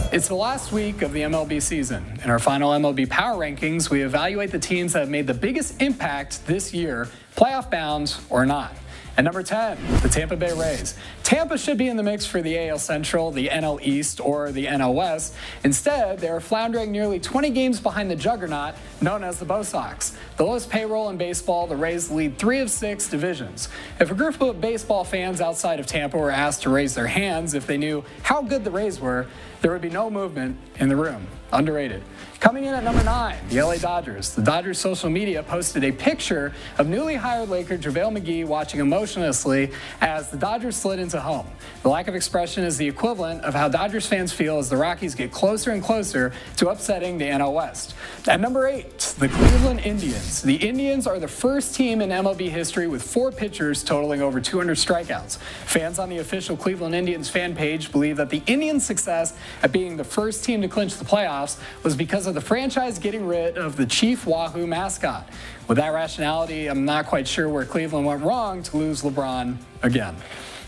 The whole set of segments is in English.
It's the last week of the MLB season. In our final MLB Power Rankings, we evaluate the teams that have made the biggest impact this year, playoff bound or not. At number 10, the Tampa Bay Rays. Tampa should be in the mix for the AL Central, the NL East, or the NL West. Instead, they are floundering nearly 20 games behind the juggernaut known as the Bo Sox. The lowest payroll in baseball, the Rays lead 3 of 6 divisions. If a group of baseball fans outside of Tampa were asked to raise their hands if they knew how good the Rays were, there would be no movement in the room. Underrated. Coming in at number 9, the LA Dodgers. The Dodgers social media posted a picture of newly hired Laker JaVale McGee watching emotionlessly as the Dodgers slid into home. The lack of expression is the equivalent of how Dodgers fans feel as the Rockies get closer and closer to upsetting the NL West. At number 8, the Cleveland Indians. The Indians are the first team in MLB history with 4 pitchers totaling over 200 strikeouts. Fans on the official Cleveland Indians fan page believe that the Indians' success at being the first team to clinch the playoffs was because of the franchise getting rid of the Chief Wahoo mascot. With that rationality, I'm not quite sure where Cleveland went wrong to lose LeBron again.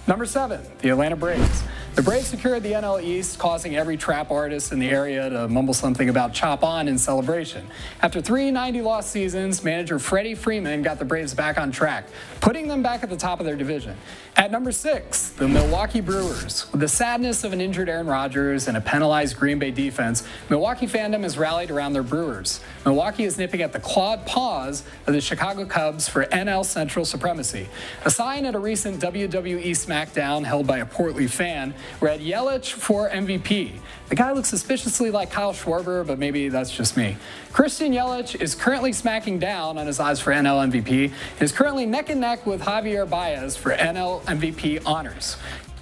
Number 7, the Atlanta Braves. The Braves secured the NL East, causing every trap artist in the area to mumble something about chop on in celebration. After 3 90-loss seasons, manager Freddie Freeman got the Braves back on track, putting them back at the top of their division. At number 6, the Milwaukee Brewers. With the sadness of an injured Aaron Rodgers and a penalized Green Bay defense, Milwaukee fandom has rallied around their Brewers. Milwaukee is nipping at the clawed paws of the Chicago Cubs for NL Central supremacy. A sign at a recent WWE SmackDown held by a portly fan read Yelich for MVP. The guy looks suspiciously like Kyle Schwarber, but maybe that's just me. Christian Yelich is currently smacking down on his odds for NL MVP and is currently neck and neck with Javier Baez for NL MVP honors.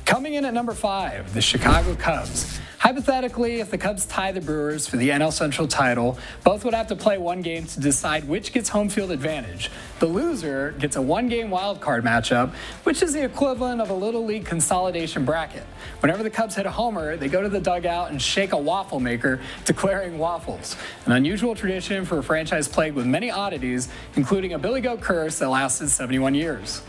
Coming in at number 5, the Chicago Cubs. Hypothetically, if the Cubs tie the Brewers for the NL Central title, both would have to play one game to decide which gets home field advantage. The loser gets a one-game wild card matchup, which is the equivalent of a Little League consolidation bracket. Whenever the Cubs hit a homer, they go to the dugout and shake a waffle maker, declaring waffles. An unusual tradition for a franchise plagued with many oddities, including a Billy Goat curse that lasted 71 years.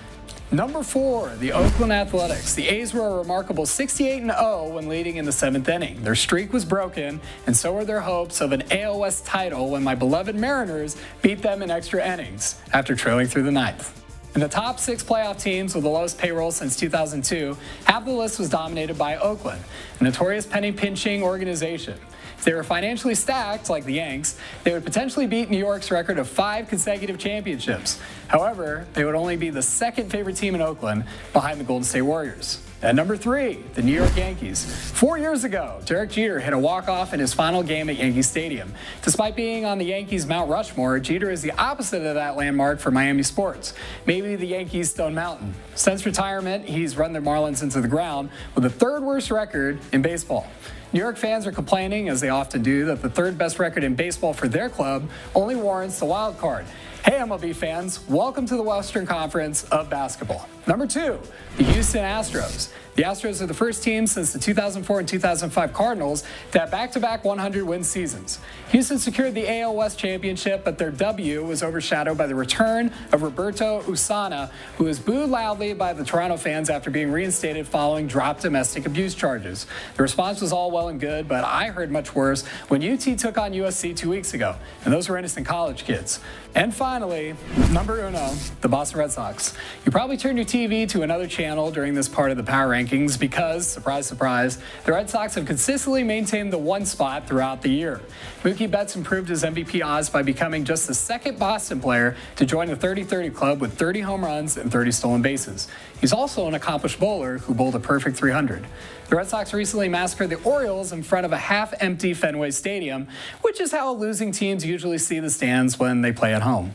Number 4, the Oakland Athletics. The A's were a remarkable 68-0 when leading in the 7th inning. Their streak was broken, and so were their hopes of an AL West title when my beloved Mariners beat them in extra innings after trailing through the 9th. In the top 6 playoff teams with the lowest payroll since 2002, half the list was dominated by Oakland, a notorious penny-pinching organization. If they were financially stacked, like the Yanks, they would potentially beat New York's record of 5 consecutive championships. However, they would only be the second favorite team in Oakland, behind the Golden State Warriors. At number 3, the New York Yankees. 4 years ago, Derek Jeter hit a walk-off in his final game at Yankee Stadium. Despite being on the Yankees' Mount Rushmore, Jeter is the opposite of that landmark for Miami sports. Maybe the Yankees' Stone Mountain. Since retirement, he's run the Marlins into the ground with the 3rd worst record in baseball. New York fans are complaining, as they often do, that the 3rd best record in baseball for their club only warrants the wild card. Hey MLB fans, welcome to the Western Conference of basketball. Number 2, the Houston Astros. The Astros are the first team since the 2004 and 2005 Cardinals to have back-to-back 100-win seasons. Houston secured the AL West championship, but their W was overshadowed by the return of Roberto Usana, who was booed loudly by the Toronto fans after being reinstated following dropped domestic abuse charges. The response was all well and good, but I heard much worse when UT took on USC 2 weeks ago, and those were innocent college kids. And finally, number 1, the Boston Red Sox. You probably turned your TV to another channel during this part of the Power Rankings because, surprise, surprise, the Red Sox have consistently maintained the 1 spot throughout the year. Mookie Betts improved his MVP odds by becoming just the 2nd Boston player to join the 30-30 club with 30 home runs and 30 stolen bases. He's also an accomplished bowler who bowled a perfect 300. The Red Sox recently massacred the Orioles in front of a half-empty Fenway Stadium, which is how losing teams usually see the stands when they play at home.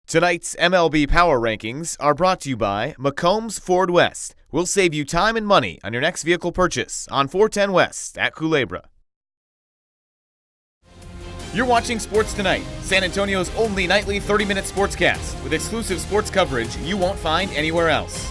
Tonight's MLB Power Rankings are brought to you by McCombs Ford West. We'll save you time and money on your next vehicle purchase on 410 West at Culebra. You're watching Sports Tonight, San Antonio's only nightly 30-minute sportscast with exclusive sports coverage you won't find anywhere else.